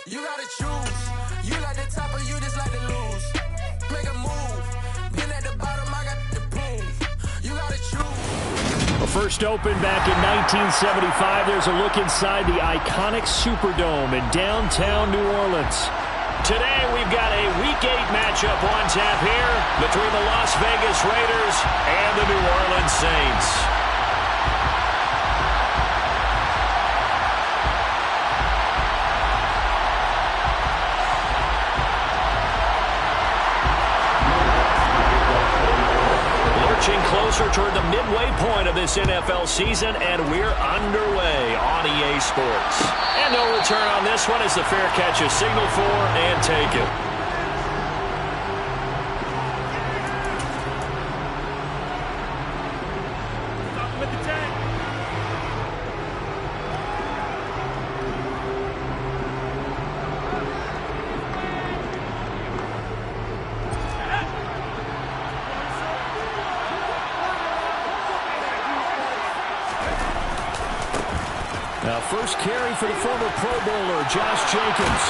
You gotta choose. You like the top or you just like to lose. Make a move. Been at the bottom, I got the prove. You gotta choose. Well, first opened back in 1975. There's a look inside the iconic Superdome in downtown New Orleans. Today we've got a Week 8 matchup on tap here between the Las Vegas Raiders and the New Orleans Saints. Lurching closer toward the midway point of this NFL season, and we're underway on EA Sports. And no return on this one as the fair catch is signaled for and taken. Now, first carry for the former Pro Bowler, Josh Jacobs.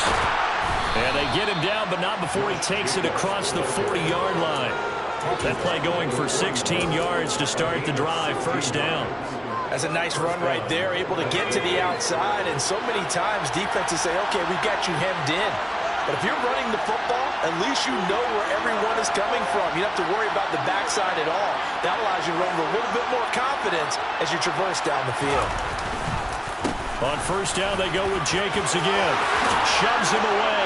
And they get him down, but not before he takes it across the 40-yard line. That play going for 16 yards to start the drive, first down. That's a nice run right there, able to get to the outside. And so many times defenses say, okay, we've got you hemmed in. But if you're running the football, at least you know where everyone is coming from. You don't have to worry about the backside at all. That allows you to run with a little bit more confidence as you traverse down the field. On first down, they go with Jacobs again. Shoves him away.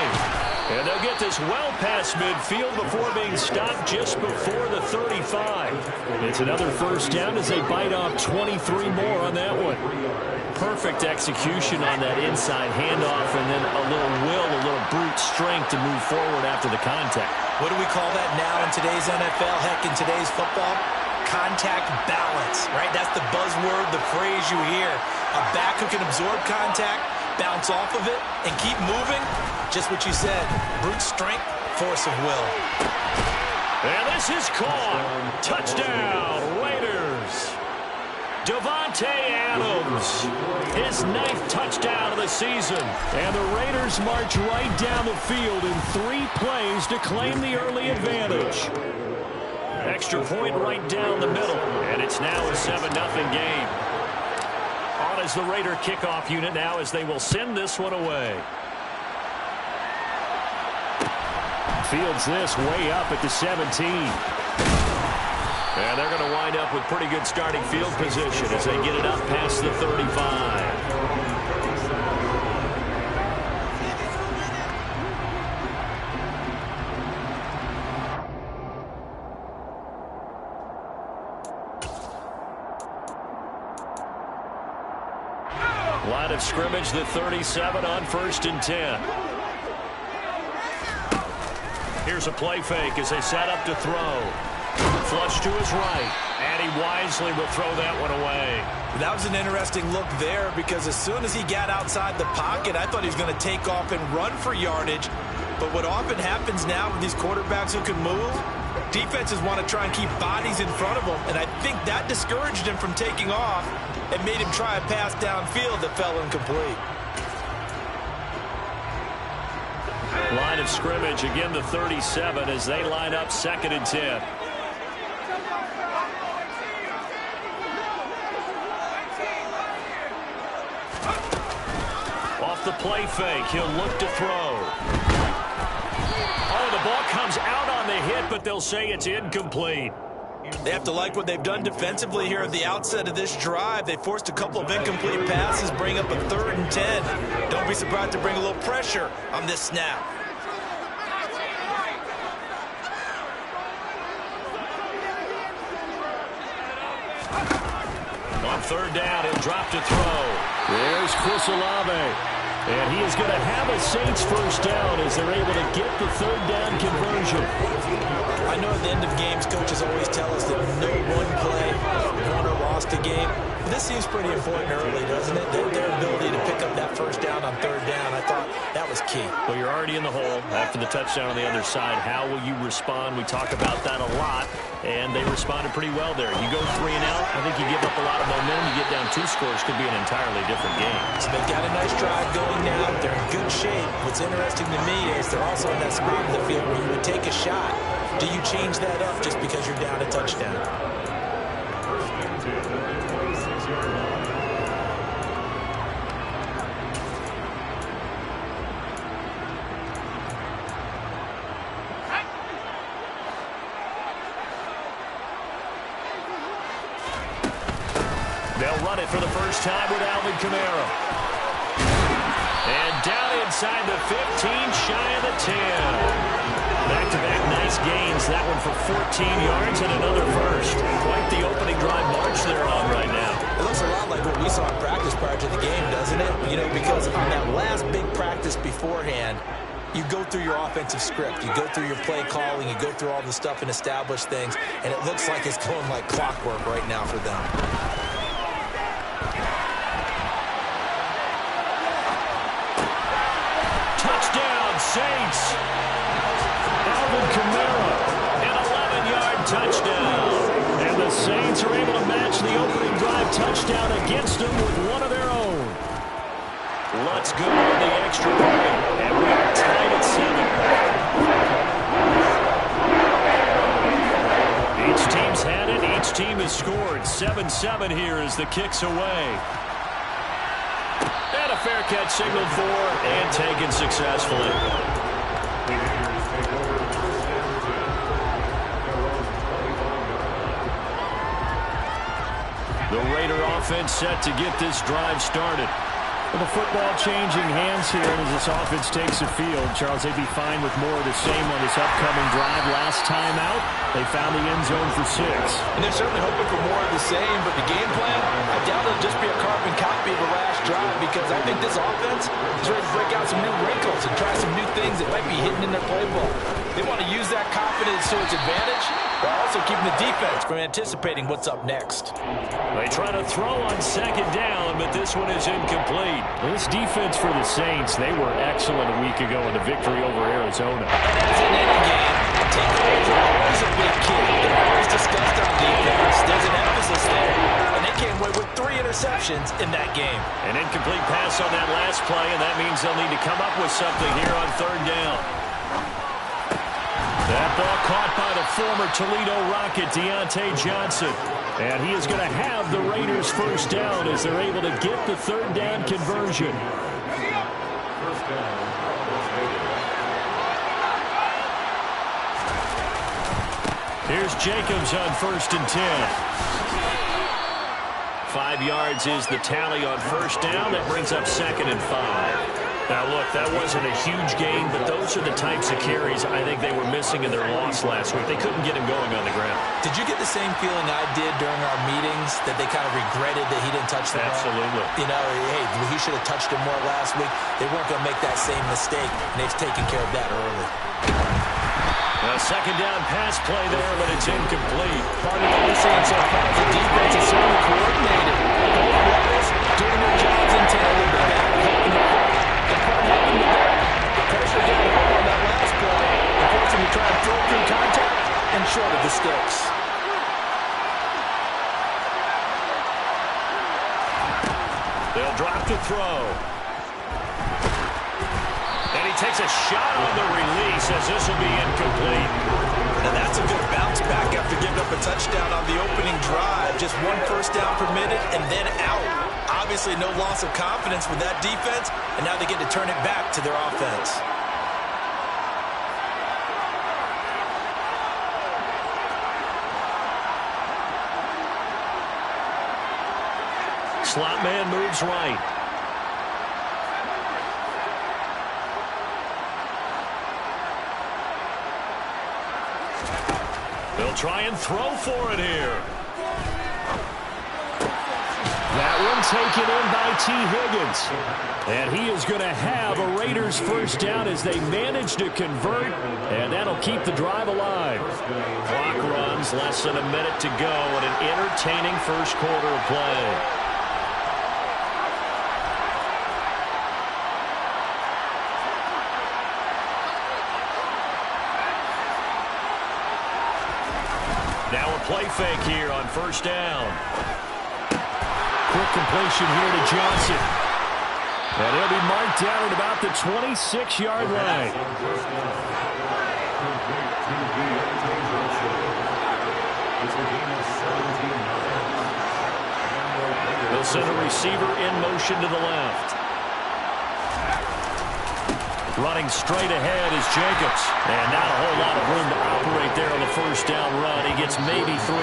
And they'll get this well past midfield before being stopped just before the 35. It's another first down as they bite off 23 more on that one. Perfect execution on that inside handoff, and then a little will, a little brute strength to move forward after the contact. What do we call that now in today's NFL, heck, in today's football? Contact balance, right? That's the buzzword, the phrase you hear. A back who can absorb contact, bounce off of it, and keep moving. Just what you said, brute strength, force of will. And this is caught. Touchdown, Raiders. Davante Adams, his 9th touchdown of the season. And the Raiders march right down the field in 3 plays to claim the early advantage. Extra point right down the middle, and it's now a 7-0 game. On is the Raider kickoff unit now as they will send this one away. Fields this way up at the 17. And they're going to wind up with pretty good starting field position as they get it up past the 35. Line of scrimmage, the 37 on 1st and 10. Here's a play fake as they set up to throw. Flush to his right, and he wisely will throw that one away. That was an interesting look there because as soon as he got outside the pocket, I thought he was going to take off and run for yardage. But what often happens now with these quarterbacks who can move, defenses want to try and keep bodies in front of them, and I think that discouraged him from taking off and made him try a pass downfield that fell incomplete. Line of scrimmage, again the 37 as they line up 2nd and 10. Off the play fake, he'll look to throw. Oh, the ball comes out on the hit, but they'll say it's incomplete. They have to like what they've done defensively here at the outset of this drive. They forced a couple of incomplete passes, bring up a 3rd and 10. Don't be surprised to bring a little pressure on this snap. On 3rd down, he'll drop to throw. There's Chris Olave. And he is going to have a Saints first down as they're able to get the 3rd down conversion. I know at the end of games, coaches always tell us that no one play won or lost a game. This seems pretty important early, doesn't it? Their ability to pick up that first down on third down, I thought that was key. Well, you're already in the hole after the touchdown on the other side. How will you respond? We talk about that a lot, and they responded pretty well there. You go 3 and out, I think you give up a lot of momentum. You get down 2 scores, could be an entirely different game. So they've got a nice drive going now. They're in good shape. What's interesting to me is they're also in that spot in the field where you would take a shot. Do you change that up just because you're down a touchdown? They'll run it for the first time with Alvin Kamara. And down inside the 15, shy of the 10. Back-to-back nice gains. That one for 14 yards and another first. Quite the opening drive march they're on right now. It looks a lot like what we saw in practice prior to the game, doesn't it? You know, because on that last big practice beforehand, you go through your offensive script. You go through your play calling. You go through all the stuff and establish things. And it looks like it's going like clockwork right now for them. Touchdown, Saints. Alvin Kamara, an 11-yard touchdown. And the Saints are able to match the opening drive touchdown against them with one of their own. Let's go on the extra point, and we are tied at 7. Each team's had it. Each team has scored. 7-7 here as the kick's away. And a fair catch signaled for and taken successfully. The Raider offense set to get this drive started. With the football changing hands here as this offense takes the field, Charles, they'd be fine with more of the same on this upcoming drive. Last time out, they found the end zone for 6. And they're certainly hoping for more of the same, but the game plan, I doubt it'll just be a carbon copy of the last drive, because I think this offense is ready to break out some new wrinkles and try some new things that might be hidden in their playbook. They want to use that confidence to its advantage, while also keeping the defense from anticipating what's up next. They try to throw on second down, but this one is incomplete. This defense for the Saints, they were excellent a week ago in the victory over Arizona. And as in any game, takeaways are always a big key. They're always discussed on defense. There's an emphasis there. And they came away with 3 interceptions in that game. An incomplete pass on that last play, and that means they'll need to come up with something here on third down. That ball caught by the former Toledo Rocket, Deontay Johnson. And he is going to have the Raiders first down as they're able to get the third down conversion. Here's Jacobs on 1st and 10. 5 yards is the tally on first down. That brings up 2nd and 5. Now, look, that wasn't a huge gain, but those are the types of carries I think they were missing in their loss last week. They couldn't get him going on the ground. Did you get the same feeling I did during our meetings, that they kind of regretted that he didn't touch the ball? Absolutely. You know, hey, he should have touched him more last week. They weren't going to make that same mistake, and they've taken care of that early. A second down pass play there, but it's incomplete. Part of what we're seeing so far is the defense is certainly coordinated. Both runners doing their jobs in tandem. Helping the pressure got home on that last play. Forced him to try and throw through contact and short of the sticks. They'll drop to throw. And he takes a shot on the release as this will be incomplete. And that's a good bounce back after giving up a touchdown on the opening drive. Just 1 first down permitted and then out. Obviously no loss of confidence with that defense, and now they get to turn it back to their offense. Slot man moves right. They'll try and throw for it here. That one taken in by T. Higgins. And he is going to have a Raiders first down as they manage to convert, and that'll keep the drive alive. Clock runs, less than a minute to go, and an entertaining first quarter of play. Now a play fake here on first down. Quick completion here to Johnson. And he'll be marked down at about the 26-yard line. They'll send a receiver in motion to the left. Running straight ahead is Jacobs. And not a whole lot of room to operate there on the first down run. He gets maybe 3.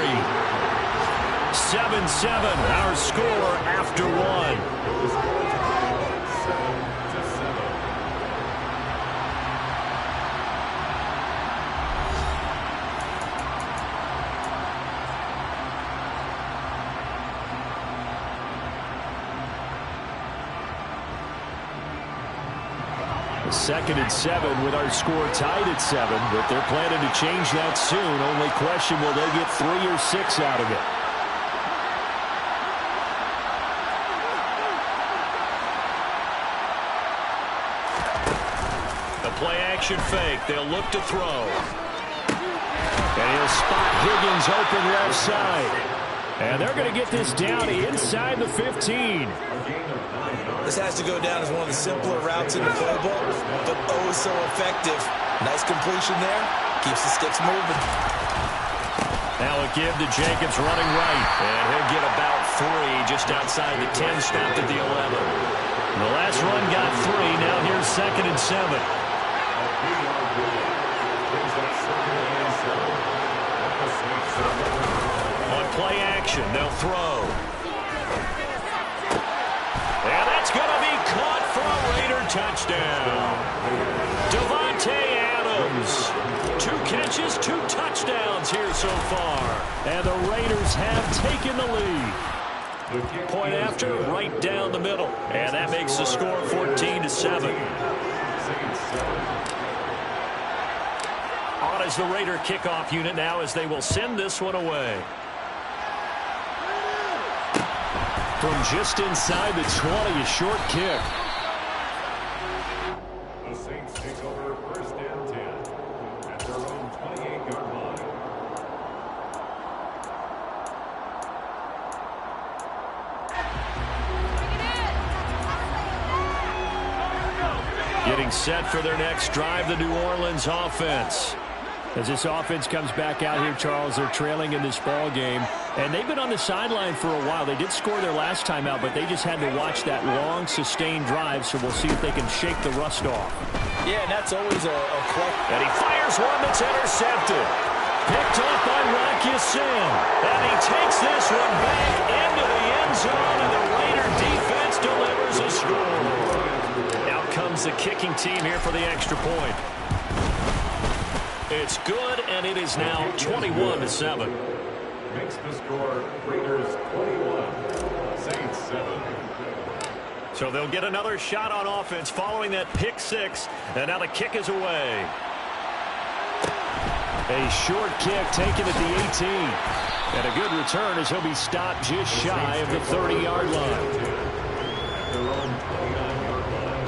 7-7, our score after 1. Second and 7 with our score tied at 7, but they're planning to change that soon. Only question, will they get 3 or 6 out of it? The play action fake. They'll look to throw. And he'll spot Higgins open left side. And they're going to get this down inside the 15. This has to go down as one of the simpler routes in the playbook, but oh so effective. Nice completion there. Keeps the sticks moving. Now a give to Jacobs running right. And he'll get about 3 just outside the 10, stopped at the 11. The last run got 3. Now here's second and 7. On play action, they'll throw. And that's going to be caught for a Raider touchdown. Davante Adams. 2 catches, 2 touchdowns here so far. And the Raiders have taken the lead. Point after, right down the middle. And that makes the score 14-7. On is the Raider kickoff unit now as they will send this one away. From just inside the 20, a short kick. The Saints take over first and 10 at their own 28-yard line. Getting set for their next drive, the New Orleans offense. As this offense comes back out here, Charles, they're trailing in this ball game. And they've been on the sideline for a while. They did score their last time out, but they just had to watch that long, sustained drive. So we'll see if they can shake the rust off. Yeah, and that's always a clutch. And he fires one that's intercepted. Picked off by Rocky Sin. And he takes this one back into the end zone, and the Raider defense delivers a score. Out comes the kicking team here for the extra point. It's good, and it is now 21-7. Makes the score Raiders 21, Saints 7. So they'll get another shot on offense following that pick 6, and now the kick is away. A short kick taken at the 18. And a good return as he'll be stopped just shy of the 30-yard line. At their own 29-yard line.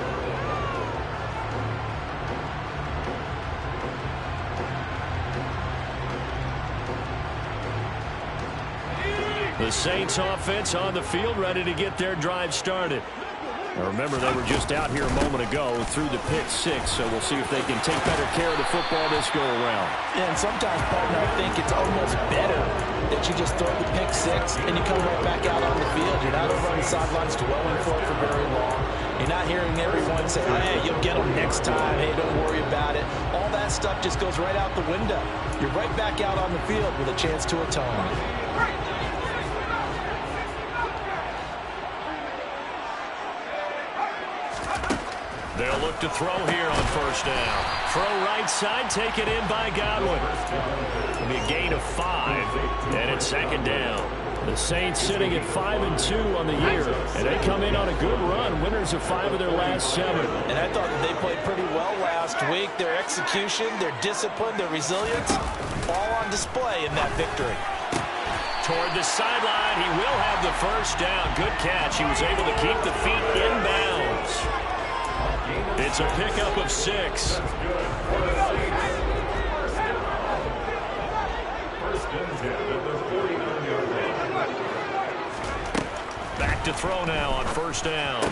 The Saints offense on the field ready to get their drive started. Now remember, they were just out here a moment ago through the pick 6, so we'll see if they can take better care of the football this go-around. Yeah, and sometimes, partner, I think it's almost better that you just throw the pick 6 and you come right back out on the field. You're not over on the sidelines dwelling for it for very long. You're not hearing everyone say, hey, you'll get them next time. Hey, don't worry about it. All that stuff just goes right out the window. You're right back out on the field with a chance to atone. They'll look to throw here on first down. Throw right side, taken in by Godwin. It'll be a gain of 5, and it's second down. The Saints sitting at 5-2 on the year, and they come in on a good run, winners of 5 of their last 7. And I thought that they played pretty well last week. Their execution, their discipline, their resilience, all on display in that victory. Toward the sideline, he will have the first down. Good catch. He was able to keep the feet in bounds. It's a pickup of 6. First and 10 at the 49-yard line. Back to throw now on first down.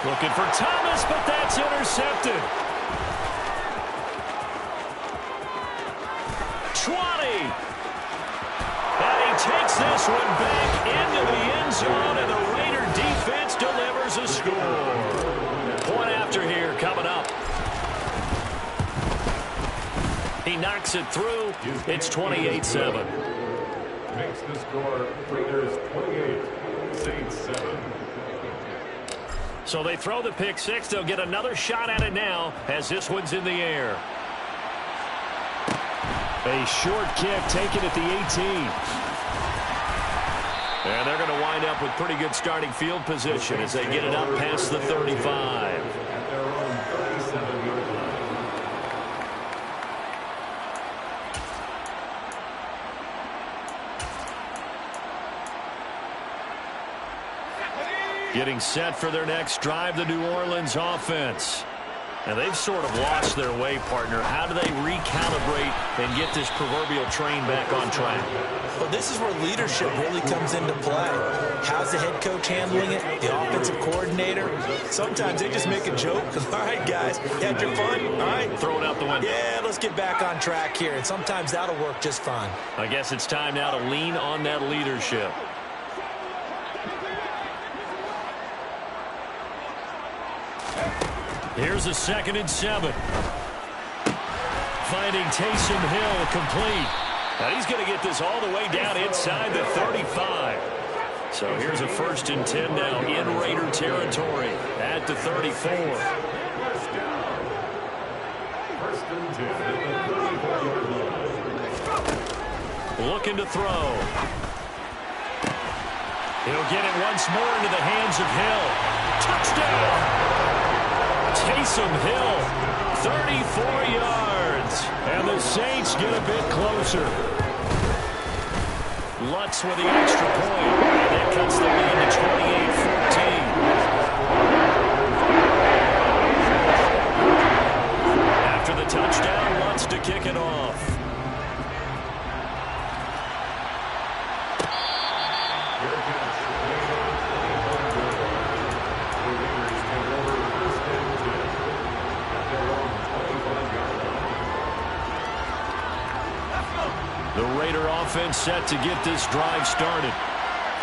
Looking for Thomas, but that's intercepted. 20. And he takes this one back into the end zone, and the Raider defense delivers a score. Point after here coming up. He knocks it through. It's 28-7. Makes the score Raiders 28, Saints 7. So they throw the pick six. They'll get another shot at it now as this one's in the air. A short kick taken at the 18. And they're going to wind up with pretty good starting field position as they get it up past the 35. At their own 37-yard line. Getting set for their next drive, the New Orleans offense. And they've sort of lost their way, partner. How do they recalibrate and get this proverbial train back on track? Well, this is where leadership really comes into play. How's the head coach handling it? The offensive coordinator? Sometimes they just make a joke. All right, guys, you had your fun? All right. Throw it out the window. Yeah, let's get back on track here. And sometimes that'll work just fine. I guess it's time now to lean on that leadership. Here's a 2nd and 7. Finding Taysom Hill complete. And he's going to get this all the way down inside the 35. So here's a 1st and 10 now in Raider territory at the 34. First down. 1st and 10 at the 34-yard line. Looking to throw. He'll get it once more into the hands of Hill. Touchdown! Taysom Hill, 34 yards. And the Saints get a bit closer. Lutz with the extra point. And that cuts the lead to 28-14. After the touchdown, Lutz to kick it off. The Raider offense set to get this drive started.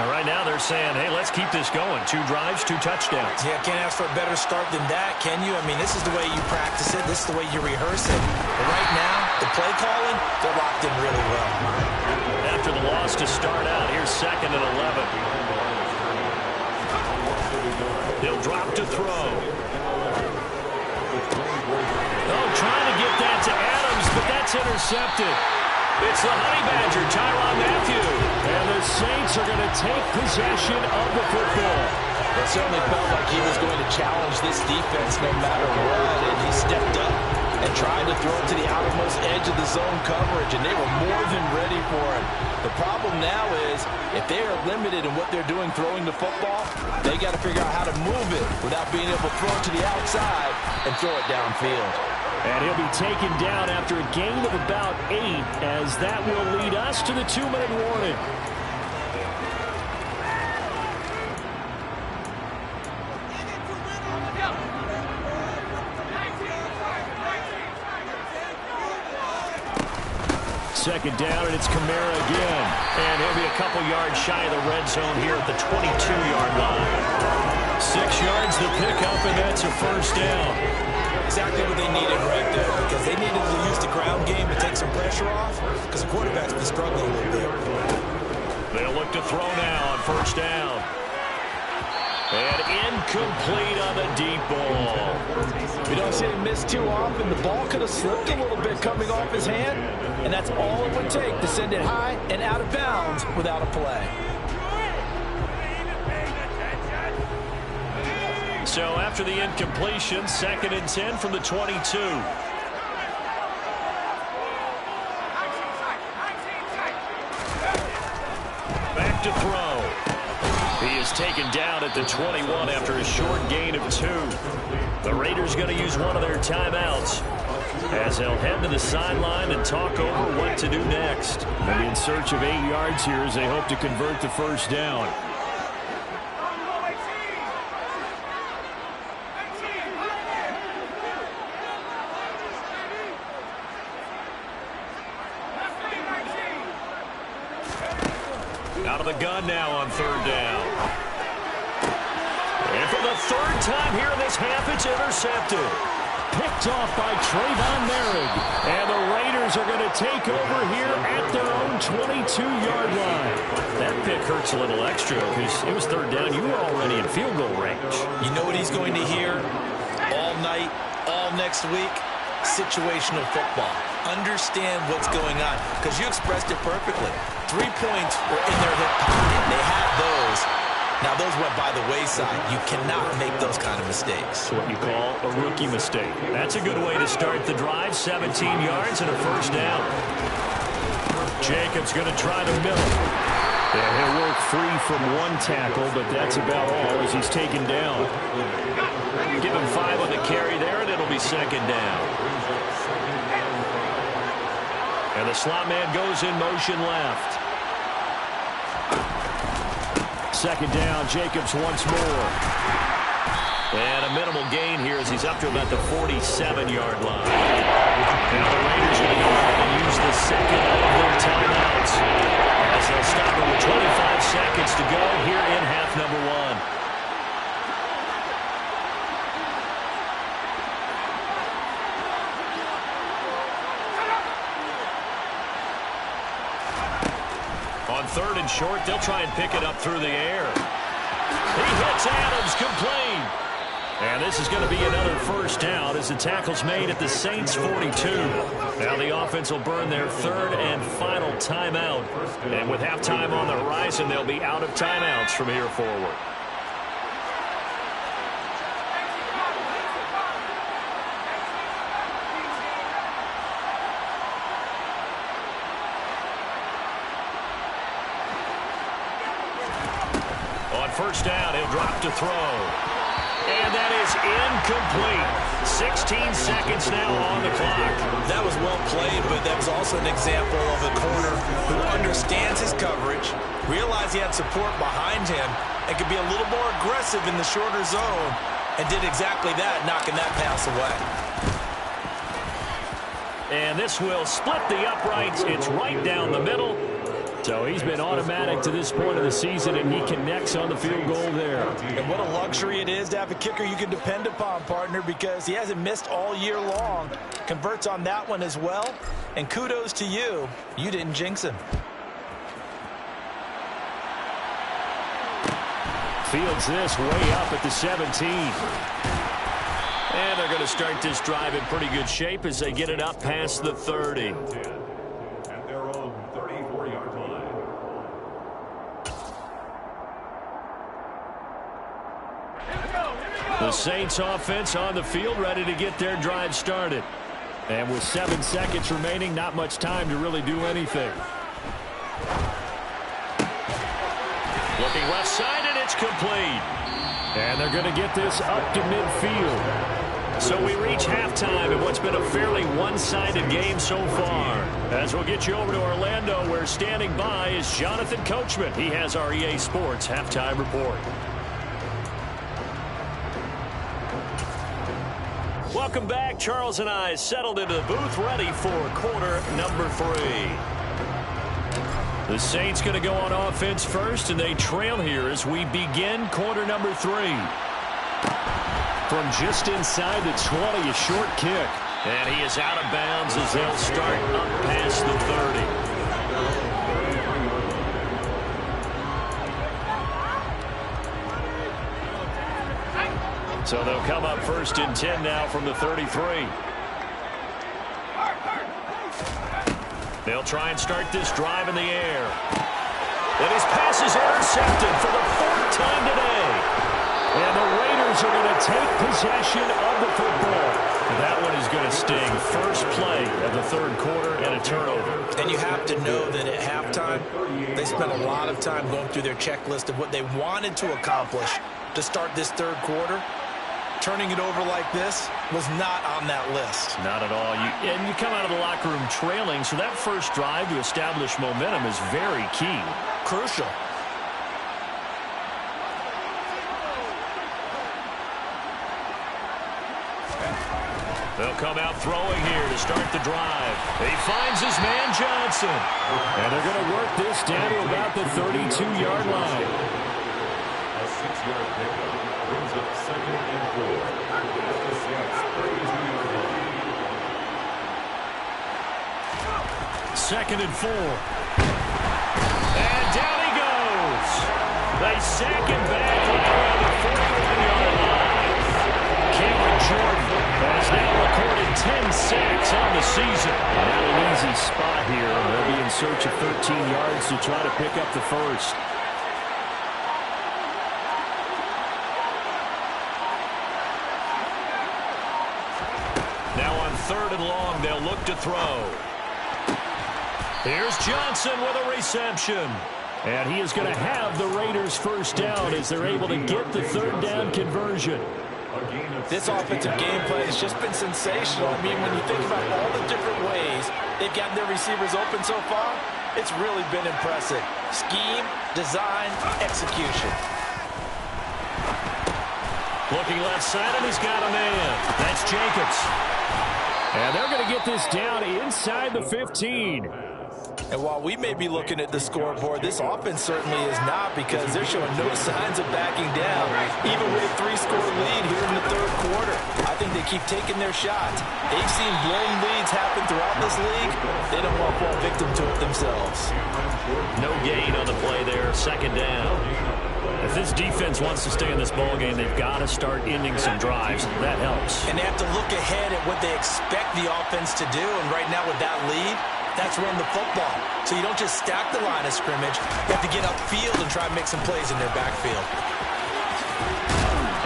And right now they're saying, hey, let's keep this going. 2 drives, 2 touchdowns. Yeah, can't ask for a better start than that, can you? I mean, this is the way you practice it. This is the way you rehearse it. But right now, the play calling, they're locked in really well. After the loss to start out, here's 2nd and 11. He'll drop to throw. Oh, trying to get that to Adams, but that's intercepted. It's the Honey Badger, Tyrann Mathieu. And the Saints are going to take possession of the football. It certainly felt like he was going to challenge this defense no matter what, and he stepped up and tried to throw it to the outermost edge of the zone coverage, and they were more than ready for it. The problem now is, if they are limited in what they're doing throwing the football, they got to figure out how to move it without being able to throw it to the outside and throw it downfield. And he'll be taken down after a gain of about 8, as that will lead us to the 2-minute warning. Second down, and it's Kamara again. And he'll be a couple yards shy of the red zone here at the 22-yard line. 6 yards the pickup, and that's a first down. Exactly what they needed right there, because they needed to use the ground game to take some pressure off, because the quarterback's been struggling a little bit. They'll look to throw now on first down. And incomplete on the deep ball. We don't see him miss too often. The ball could have slipped a little bit coming off his hand, and that's all it would take to send it high and out of bounds without a play. So after the incompletion, 2nd and 10 from the 22. Back to throw. He is taken down at the 21 after a short gain of 2. The Raiders going to use one of their timeouts. as they'll head to the sideline and talk over what to do next. And in search of 8 yards here as they hope to convert the first down. Out of the gun now on third down. And for the third time here in this half, it's intercepted. Picked off by Trayvon Merrick. And the Raiders are going to take over here at their own 22-yard line. That pick hurts a little extra because it was third down. You were already in field goal range. You know what he's going to hear all night, all next week? Situational football. Understand what's going on, because you expressed it perfectly. 3 points were in their hip pocket. They had those. Now, those went by the wayside. You cannot make those kind of mistakes. It's what you call a rookie mistake. That's a good way to start the drive. 17 yards and a first down. Jacobs going to try to mill it. Yeah, he'll work free from one tackle, but that's about all as he's taken down. Give him 5 on the carry there, and it'll be second down. And the slot man goes in motion left. Second down, Jacobs once more. And a minimal gain here as he's up to about the 47-yard line. Now the Raiders are going to go ahead and use the second of their timeouts as they'll stop it with 25 seconds to go here in half number 1. On third and short, they'll try and pick it up through the air. He hits Adams, complete. And this is going to be another first down as the tackle's made at the Saints' 42. Now the offense will burn their third and final timeout. And with halftime on the horizon, they'll be out of timeouts from here forward. First down, he'll drop to throw. And that is incomplete. 16 seconds now on the clock. That was well played, but that was also an example of a corner who understands his coverage, realized he had support behind him, and could be a little more aggressive in the shorter zone, and did exactly that, knocking that pass away. And this will split the uprights. It's right down the middle. So he's been automatic to this point of the season, and he connects on the field goal there. And what a luxury it is to have a kicker you can depend upon, partner, because he hasn't missed all year long. Converts on that one as well. And kudos to you. You didn't jinx him. Fields this way up at the 17. And they're going to start this drive in pretty good shape as they get it up past the 30. The Saints offense on the field, ready to get their drive started. And with 7 seconds remaining, not much time to really do anything. Looking left side, and it's complete. And they're going to get this up to midfield. So we reach halftime in what's been a fairly one-sided game so far. As we'll get you over to Orlando, where standing by is Jonathan Coachman. He has our EA Sports halftime report. Welcome back. Charles and I settled into the booth, ready for quarter number 3. The Saints going to go on offense first, and they trail here as we begin quarter number 3. From just inside the 20, a short kick. And he is out of bounds as they'll start up past the 30. So they'll come up first and 10 now from the 33. They'll try and start this drive in the air. And his pass is intercepted for the 4th time today. And the Raiders are going to take possession of the football. That one is going to sting. First play of the 3rd quarter and a turnover. And you have to know that at halftime, they spent a lot of time going through their checklist of what they wanted to accomplish to start this 3rd quarter. Turning it over like this was not on that list. Not at all. And you come out of the locker room trailing, so that first drive to establish momentum is very key. Crucial. They'll come out throwing here to start the drive. He finds his man Johnson. And they're going to work this down to about the 32-yard line. A 6-yard pickup brings up 2nd and 4 at the Saints' 32-yard line. 2nd and 4. And down he goes. They sack him back around the 41-yard line. Cameron Jordan has now recorded 10 sacks on the season. Not an easy spot here. They'll be in search of 13 yards to try to pick up the first. Now on 3rd and long, they'll look to throw. Here's Johnson with a reception. And he is going to have the Raiders first down as they're able to get the 3rd down conversion. This offensive game plan has just been sensational. I mean, when you think about all the different ways they've gotten their receivers open so far, it's really been impressive. Scheme, design, execution. Looking left side, and he's got a man. That's Jacobs. And they're going to get this down inside the 15. And while we may be looking at the scoreboard, this offense certainly is not, because they're showing no signs of backing down, even with a 3-score lead here in the 3rd quarter. I think they keep taking their shots. They've seen blown leads happen throughout this league. They don't want to fall victim to it themselves. No gain on the play there, 2nd down. If this defense wants to stay in this ballgame, they've got to start ending some drives. That helps. And they have to look ahead at what they expect the offense to do. And right now with that lead, that's run the football. So you don't just stack the line of scrimmage. You have to get upfield and try and make some plays in their backfield.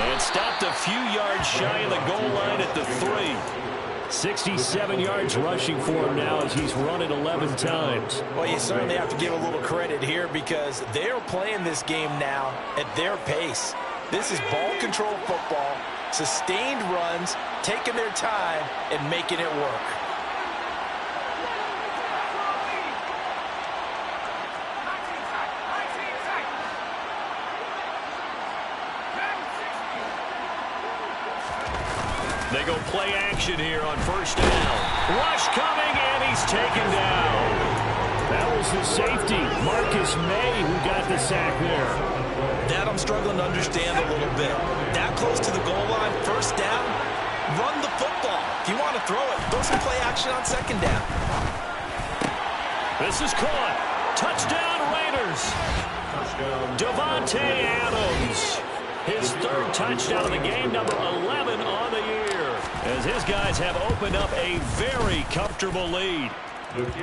And stopped a few yards shy of the goal line at the 3. 67 yards rushing for him now as he's run it 11 times. Well, you certainly have to give a little credit here, because they're playing this game now at their pace. This is ball control football, sustained runs, taking their time, and making it work. They go play action here on 1st down. Rush coming, and he's taken down. That was the safety, Marcus May, who got the sack there. That I'm struggling to understand a little bit. That close to the goal line, 1st down, run the football. If you want to throw it, throw some play action on 2nd down. This is caught. Touchdown, Raiders. Davante Adams. His 3rd touchdown of the game, number 11 on the year, as his guys have opened up a very comfortable lead.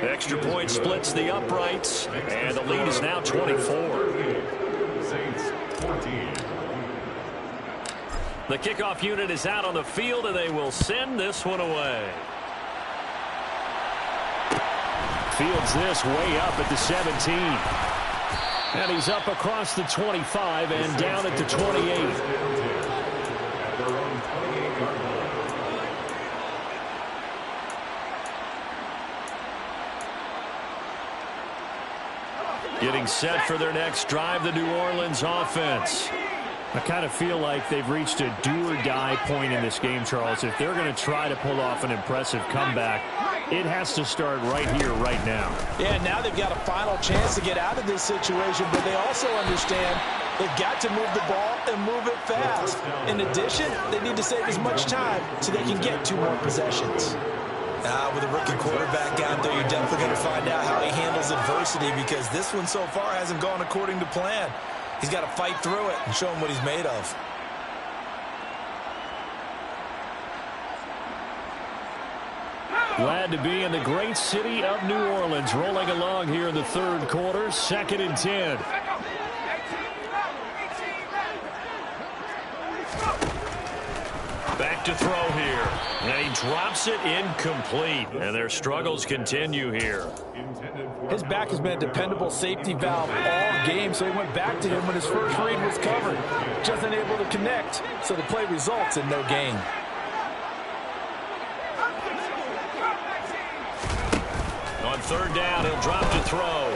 Extra point splits the uprights, and the lead is now 24. Saints 14. The kickoff unit is out on the field, and they will send this one away. Fields this way up at the 17. And he's up across the 25 and down at the 28. At their own 28-yard line. Getting set for their next drive, the New Orleans offense. I kind of feel like they've reached a do-or-die point in this game, Charles. If they're going to try to pull off an impressive comeback, it has to start right here, right now. Yeah, now they've got a final chance to get out of this situation, but they also understand they've got to move the ball and move it fast. In addition, they need to save as much time so they can get 2 more possessions. With a rookie quarterback out there, you're definitely going to find out how he handles adversity, because this one so far hasn't gone according to plan. He's got to fight through it and show him what he's made of. Glad to be in the great city of New Orleans, rolling along here in the 3rd quarter, 2nd and 10. Back look to throw here. And he drops it incomplete. And their struggles continue here. His back has been a dependable safety valve all game, so he went back to him when his first read was covered. Just unable to connect, so the play results in no gain. On third down, he'll drop to throw.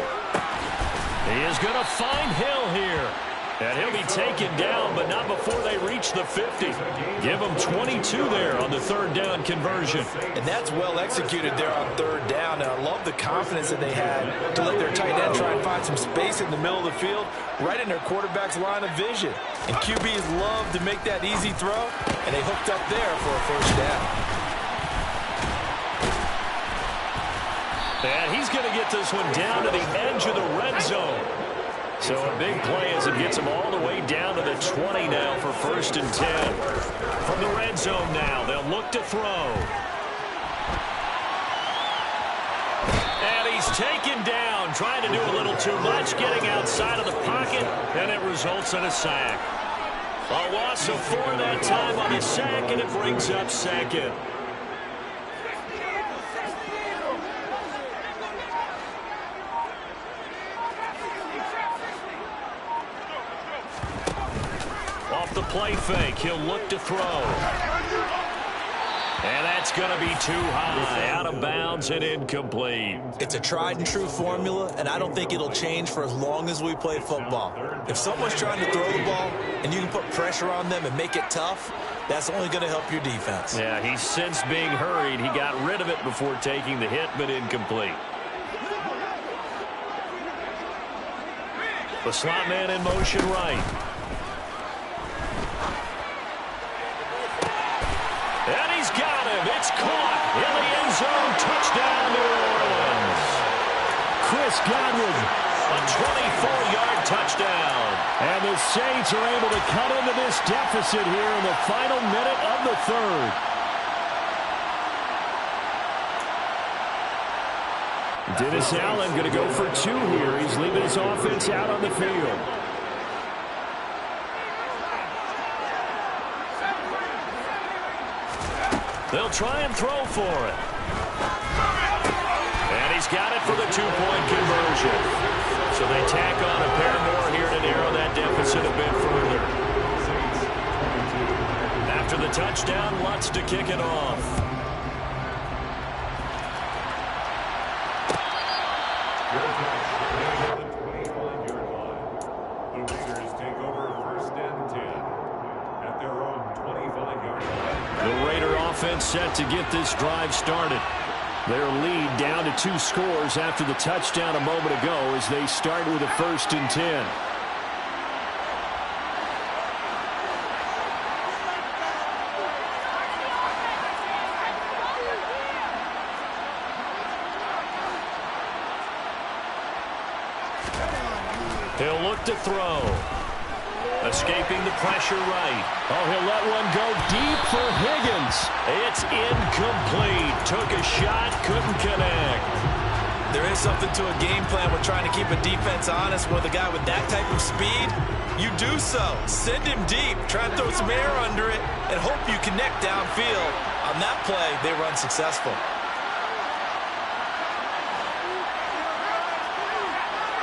He is going to find Hill here. And he'll be taken down, but not before they reach the 50. Give him 22 there on the third down conversion. And that's well executed there on third down. And I love the confidence that they had to let their tight end try and find some space in the middle of the field, right in their quarterback's line of vision. And QBs love to make that easy throw, and they hooked up there for a first down. And he's going to get this one down to the edge of the red zone. So a big play as it gets him all the way down to the 20 now for 1st and 10. From the red zone now, they'll look to throw. And he's taken down, trying to do a little too much, getting outside of the pocket, and it results in a sack. A loss of 4 that time on the sack, and it brings up 2nd. The play fake. He'll look to throw. And that's going to be too high. Out of bounds and incomplete. It's a tried and true formula, and I don't think it'll change for as long as we play football. If someone's trying to throw the ball and you can put pressure on them and make it tough, that's only going to help your defense. Yeah, he's since being hurried. He got rid of it before taking the hit, but incomplete. The slot man in motion right. And he's got him. It's caught in the end zone. Touchdown, New Orleans. Chris Godwin. A 24-yard touchdown. And the Saints are able to cut into this deficit here in the final minute of the third. Dennis Allen going to go for 2 here. He's leaving his offense out on the field. They'll try and throw for it. And he's got it for the 2-point conversion. So they tack on a pair more here to narrow that deficit a bit further. After the touchdown, Lutz to kick it off. Set to get this drive started. Their lead down to 2 scores after the touchdown a moment ago as they start with a 1st and 10. He'll look to throw. Escaping the pressure right. Oh, he'll let one go deep for Higgins. It's incomplete. Took a shot, couldn't connect. There is something to a game plan with trying to keep a defense honest with a guy with that type of speed. You do so. Send him deep. Try and throw some air under it and hope you connect downfield. On that play, they run successful.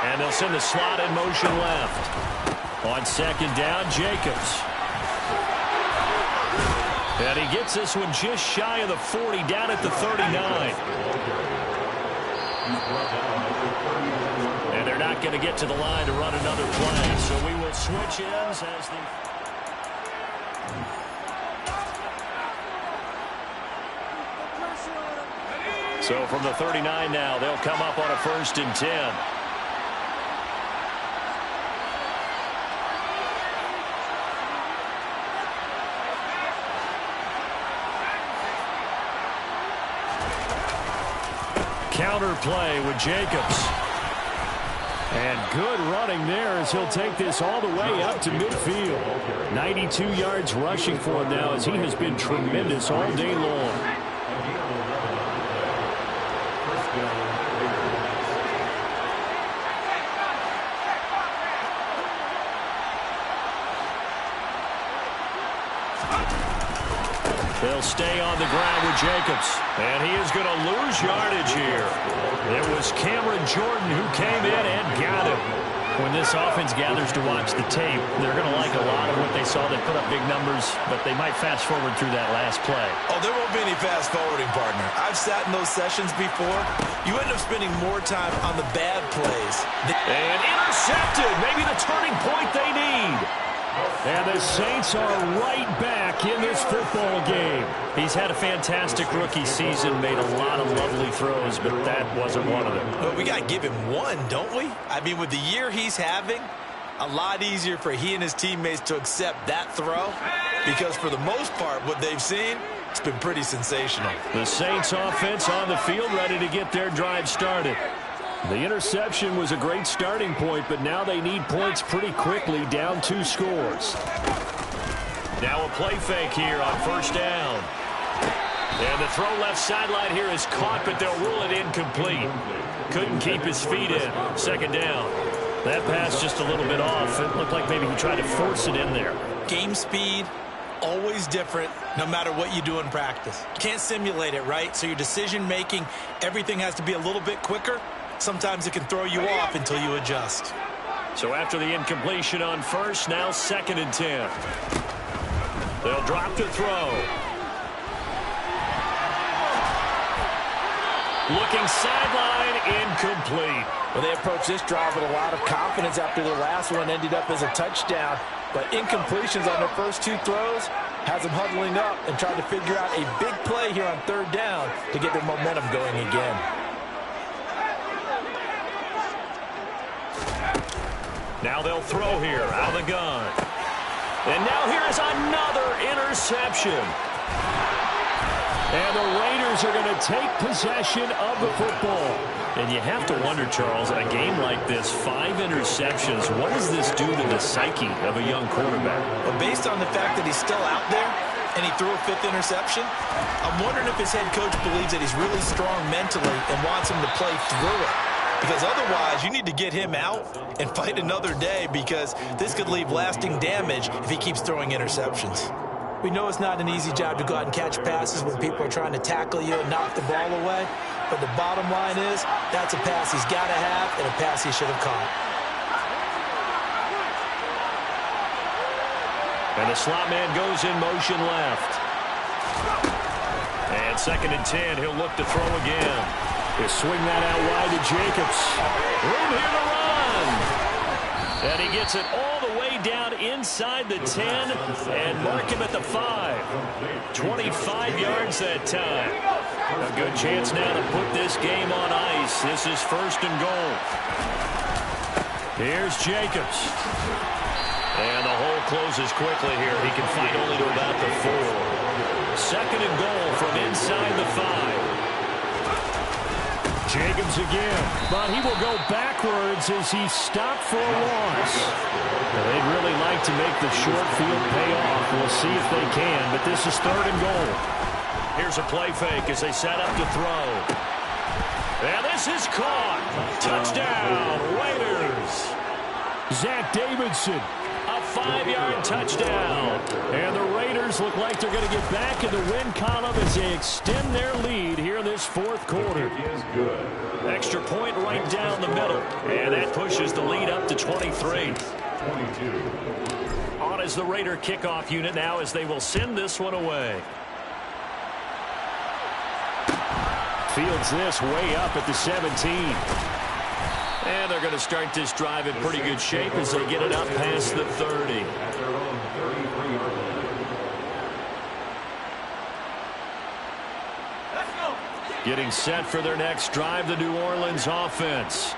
And they'll send the slot in motion left. On 2nd down, Jacobs. And he gets this one just shy of the 40, down at the 39. And they're not going to get to the line to run another play, so we will switch ends as the... So from the 39 now, they'll come up on a 1st and 10. Counter play with Jacobs. And good running there as he'll take this all the way up to midfield. 92 yards rushing for him now as he has been tremendous all day long. They'll stay on the ground with Jacobs. And he is going to lose yardage here. It was Cameron Jordan who came in and got him. When this offense gathers to watch the tape, they're going to like a lot of what they saw. They put up big numbers, but they might fast forward through that last play. Oh, there won't be any fast forwarding, partner. I've sat in those sessions before. You end up spending more time on the bad plays. And intercepted. Maybe the turning point they need. And the Saints are right back in this football game. He's had a fantastic rookie season, made a lot of lovely throws, but that wasn't one of them. But we got to give him one, don't we? I mean, with the year he's having, a lot easier for he and his teammates to accept that throw, because for the most part, what they've seen, it's been pretty sensational. The Saints offense on the field, ready to get their drive started. The interception was a great starting point, but now they need points pretty quickly, down 2 scores. Now a play fake here on first down. And the throw left sideline here is caught, but they'll rule it incomplete. Couldn't keep his feet in. Second down. That pass just a little bit off. It looked like maybe he tried to force it in there. Game speed, always different, no matter what you do in practice. You can't simulate it, right? So your decision-making, everything has to be a little bit quicker. Sometimes it can throw you off until you adjust. So after the incompletion on first, now 2nd and 10. They'll drop to throw. Looking sideline, incomplete. Well, they approached this drive with a lot of confidence after the last one ended up as a touchdown. But incompletions on their first 2 throws has them huddling up and trying to figure out a big play here on 3rd down to get their momentum going again. Now they'll throw here out of the gun. And now here is another interception. And the Raiders are going to take possession of the football. And you have to wonder, Charles, a game like this, 5 interceptions, what does this do to the psyche of a young quarterback? Well, based on the fact that he's still out there and he threw a 5th interception, I'm wondering if his head coach believes that he's really strong mentally and wants him to play through it. Because otherwise, you need to get him out and fight another day, because this could leave lasting damage if he keeps throwing interceptions. We know it's not an easy job to go out and catch passes when people are trying to tackle you and knock the ball away. But the bottom line is, that's a pass he's got to have and a pass he should have caught. And the slot man goes in motion left. And 2nd and 10, he'll look to throw again. He'll swing that out wide to Jacobs. Room here to run. And he gets it all the way down inside the 10 and mark him at the 5. 25 yards that time. A good chance now to put this game on ice. This is 1st and goal. Here's Jacobs. And the hole closes quickly here. He can fight only to about the 4. 2nd and goal from inside the 5. Jacobs again, but he will go backwards as he stopped for a loss. They'd really like to make the short field pay off. We'll see if they can, but this is 3rd and goal. Here's a play fake as they set up to throw. And this is caught. Touchdown, Raiders. Zach Davidson. A 5-yard touchdown. And the Raiders look like they're going to get back in the win column as they extend their lead here in this 4th quarter. Extra point right down the middle. And that pushes the lead up to 23. On is the Raider kickoff unit now as they will send this one away. Fields this way up at the 17. And they're going to start this drive in pretty good shape as they get it up past the 30. Getting set for their next drive, the New Orleans offense.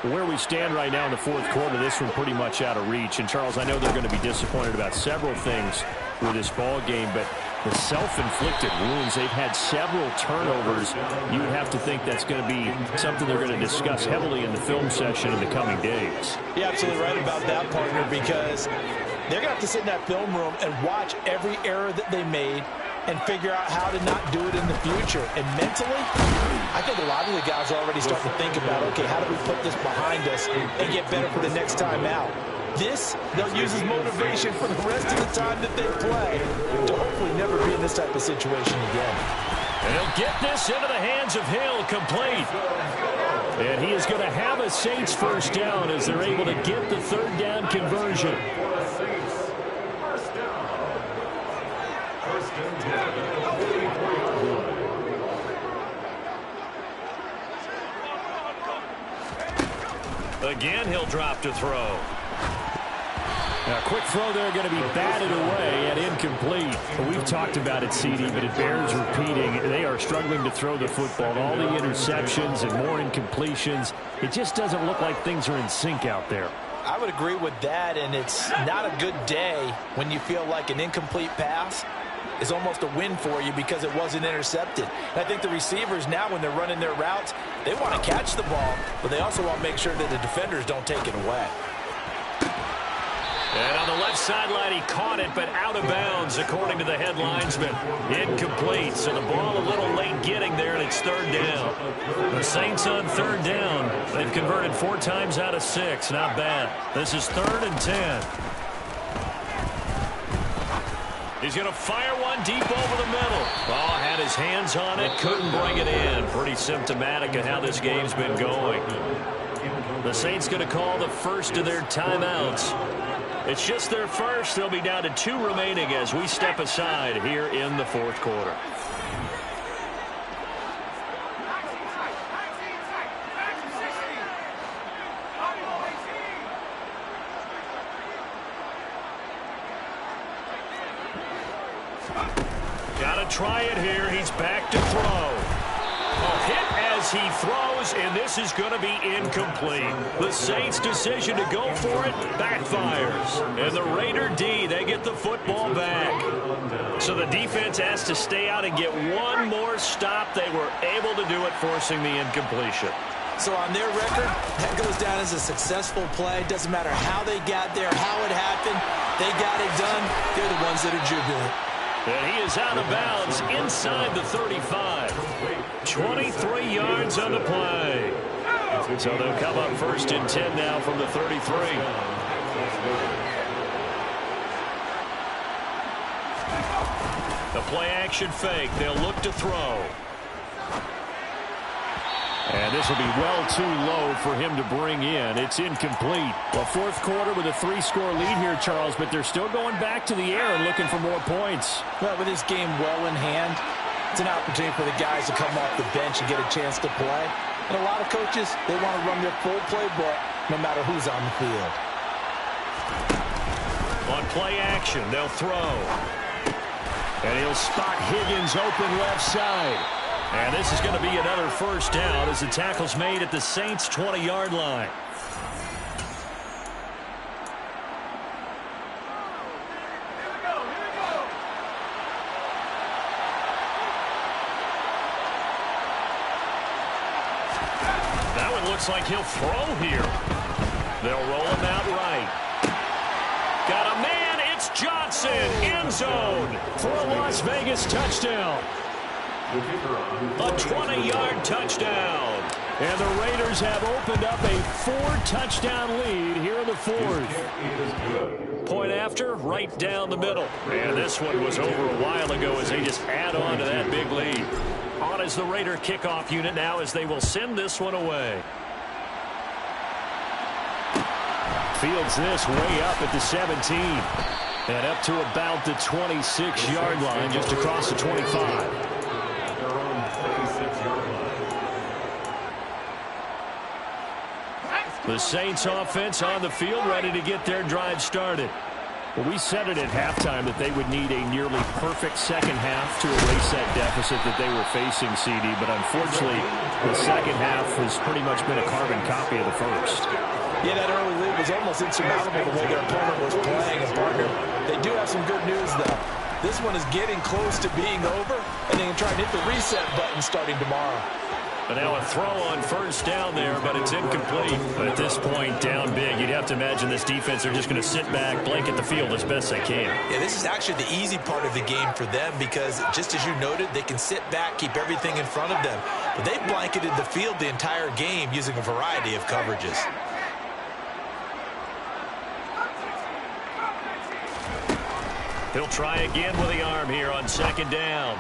Where we stand right now in the 4th quarter, this one pretty much out of reach. And, Charles, I know they're going to be disappointed about several things with this ball game, but the self-inflicted wounds, they've had several turnovers. You would have to think that's going to be something they're going to discuss heavily in the film session in the coming days. You're absolutely right about that, partner, because they're going to have to sit in that film room and watch every error that they made and figure out how to not do it in the future. And mentally, I think a lot of the guys are already starting to think about, okay, how do we put this behind us and get better for the next time out? This, they'll use as motivation for the rest of the time that they play to hopefully never be in this type of situation again. And he'll get this into the hands of Hill, complete. And he is going to have a Saints first down as they're able to get the third down conversion. Again, he'll drop to throw. A quick throw there going to be batted away and incomplete. We've talked about it, CD, but it bears repeating. They are struggling to throw the football. All the interceptions and more incompletions. It just doesn't look like things are in sync out there. I would agree with that, and it's not a good day when you feel like an incomplete pass is almost a win for you because it wasn't intercepted. And I think the receivers now, when they're running their routes, they want to catch the ball, but they also want to make sure that the defenders don't take it away. And on the left sideline, he caught it, but out of bounds, according to the head linesman. Incomplete, so the ball a little late getting there, and it's third down. The Saints on third down. They've converted 4 times out of 6. Not bad. This is 3rd and 10. He's going to fire one deep over the middle. Oh, had his hands on it, couldn't bring it in. Pretty symptomatic of how this game's been going. The Saints going to call the first of their timeouts. It's just their first. They'll be down to 2 remaining as we step aside here in the 4th quarter. Got to try it here. He's back to throw. Hit as he throws, and this is going to be incomplete. The Saints' decision to go for it backfires. And the Raider D, they get the football back. So the defense has to stay out and get one more stop. They were able to do it, forcing the incompletion. So on their record, that goes down as a successful play. Doesn't matter how they got there, how it happened. They got it done. They're the ones that are jubilant. And he is out of bounds inside the 35. 23 yards on the play. So they'll come up 1st and 10 now from the 33. The play action fake. They'll look to throw. And this will be well too low for him to bring in. It's incomplete. Well, 4th quarter with a 3-score lead here, Charles, but they're still going back to the air and looking for more points. Well, with this game well in hand, it's an opportunity for the guys to come off the bench and get a chance to play. And a lot of coaches, they want to run their full playbook no matter who's on the field. On play action, they'll throw. And he'll spot Higgins open left side. And this is going to be another first down as the tackle's made at the Saints' 20-yard line. That one looks like he'll throw here. They'll roll him out right. Got a man, it's Johnson, end zone for a Las Vegas touchdown. A 20-yard touchdown. And the Raiders have opened up a 4-touchdown lead here in the 4th. Point after, right down the middle. And this one was over a while ago as they just add on to that big lead. On is the Raider kickoff unit now as they will send this one away. Fields this way up at the 17. And up to about the 26-yard line, just across the 25. The Saints offense on the field, ready to get their drive started. Well, we said it at halftime that they would need a nearly perfect second half to erase that deficit that they were facing, CD. But unfortunately, the second half has pretty much been a carbon copy of the first. Yeah, that early lead was almost insurmountable the way their opponent was playing. And, partner, they do have some good news, though. This one is getting close to being over, and they can try and hit the reset button starting tomorrow. But now a throw on first down there, but it's incomplete. But at this point, down big, you'd have to imagine this defense are just going to sit back, blanket the field as best they can. Yeah, this is actually the easy part of the game for them because, just as you noted, they can sit back, keep everything in front of them. But they've blanketed the field the entire game using a variety of coverages. He'll try again with the arm here on second down.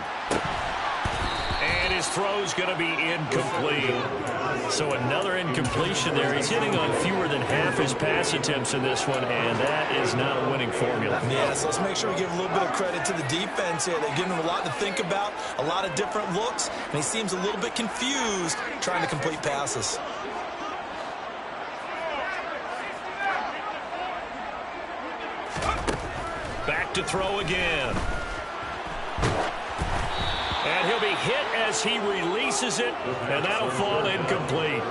And his throw's going to be incomplete. So another incompletion there. He's hitting on fewer than half his pass attempts in this one, and that is not a winning formula. Yeah, so let's make sure we give a little bit of credit to the defense here. They've given him a lot to think about, a lot of different looks, and he seems a little bit confused trying to complete passes. Back to throw again. And he'll be hit as he releases it, and that'll fall incomplete.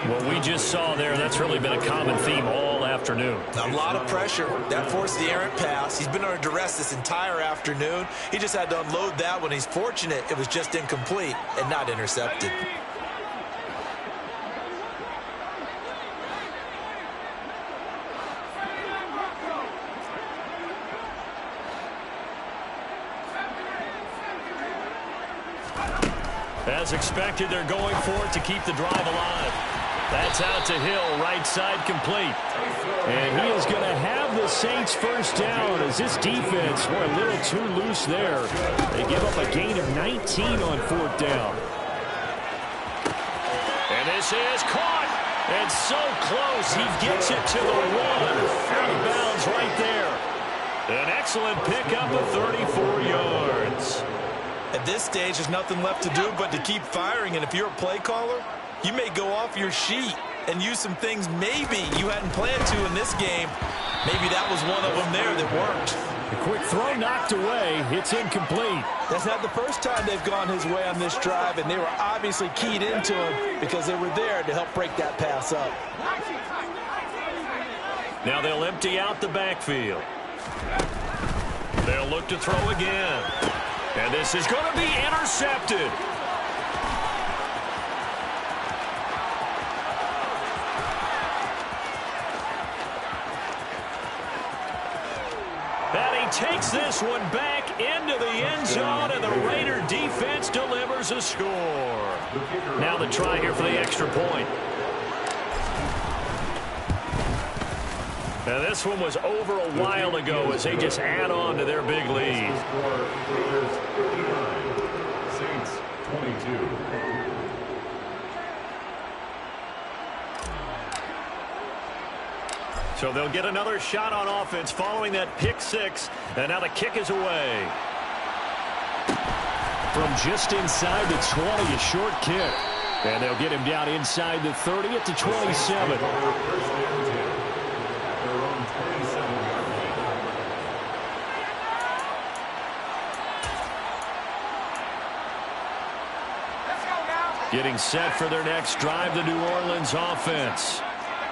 What we just saw there, that's really been a common theme all afternoon. A lot of pressure. That forced the errant pass. He's been under duress this entire afternoon. He just had to unload that one. He's fortunate it was just incomplete and not intercepted. As expected, they're going for it to keep the drive alive. That's out to Hill, right side complete. And he is going to have the Saints first down as this defense were a little too loose there. They give up a gain of 19 on fourth down. And this is caught. And so close. He gets it to the one. Out of bounds right there. An excellent pickup of 34 yards. At this stage, there's nothing left to do but to keep firing. And if you're a play caller, you may go off your sheet and use some things maybe you hadn't planned to in this game. Maybe that was one of them there that worked. A quick throw knocked away. It's incomplete. That's not the first time they've gone his way on this drive, and they were obviously keyed into him because they were there to help break that pass up. Now they'll empty out the backfield. They'll look to throw again. And this is going to be intercepted. And he takes this one back into the end zone, and the Raider defense delivers a score. Now the try here for the extra point. Now this one was over a while ago as they just add on to their big lead. Saints 22. So they'll get another shot on offense following that pick six, and now the kick is away. From just inside the 20, a short kick. And they'll get him down inside the 30 at the 27. Getting set for their next drive, the New Orleans offense.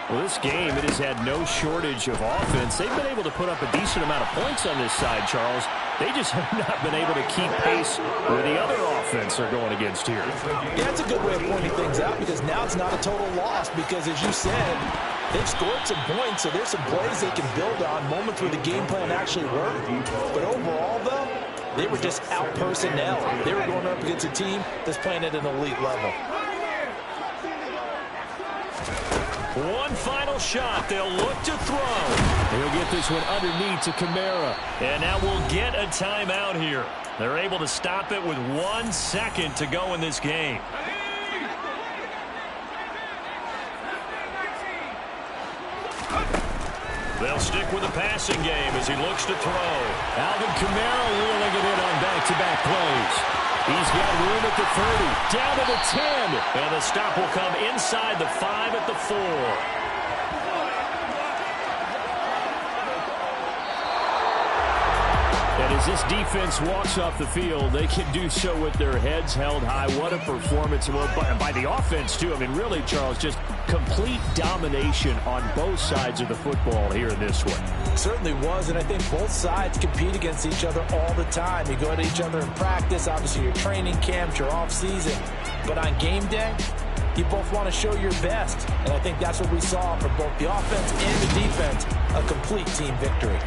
Well, this game, it has had no shortage of offense. They've been able to put up a decent amount of points on this side, Charles. They just have not been able to keep pace with the other offense they're going against here. Yeah, that's a good way of pointing things out because now it's not a total loss because, as you said, they've scored some points, so there's some plays they can build on, moments where the game plan actually worked. But overall, though, they were just out-personnel. They were going up against a team that's playing at an elite level. One final shot. They'll look to throw. They'll get this one underneath to Kamara. And now we'll get a timeout here. They're able to stop it with 1 second to go in this game. They'll stick with the passing game as he looks to throw. Alvin Kamara wheeling it in on back-to-back plays. He's got room at the 30, down to the 10. And the stop will come inside the 5 at the 4. And as this defense walks off the field, they can do so with their heads held high. What a performance. Well, by the offense, too. I mean, really, Charles, just complete domination on both sides of the football here in this one. Certainly was, and I think both sides compete against each other all the time. You go at each other in practice, obviously your training camps, your off-season. But on game day, you both want to show your best. And I think that's what we saw for both the offense and the defense, a complete team victory.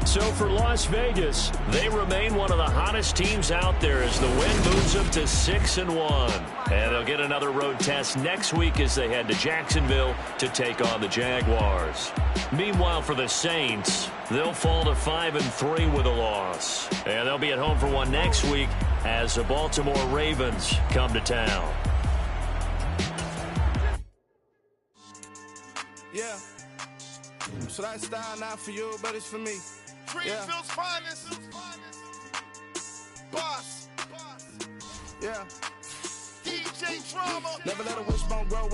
So for Las Vegas, they remain one of the hottest teams out there as the win moves them to 6-1. And they'll get another road test next week as they head to Jacksonville to take on the Jaguars. Meanwhile, for the Saints, they'll fall to 5-3 with a loss. And they'll be at home for one next week as the Baltimore Ravens come to town. Yeah. So that style not for you, but it's for me. Greenfield's finest. Boss. Yeah. DJ Drama. Never let a wishbone grow.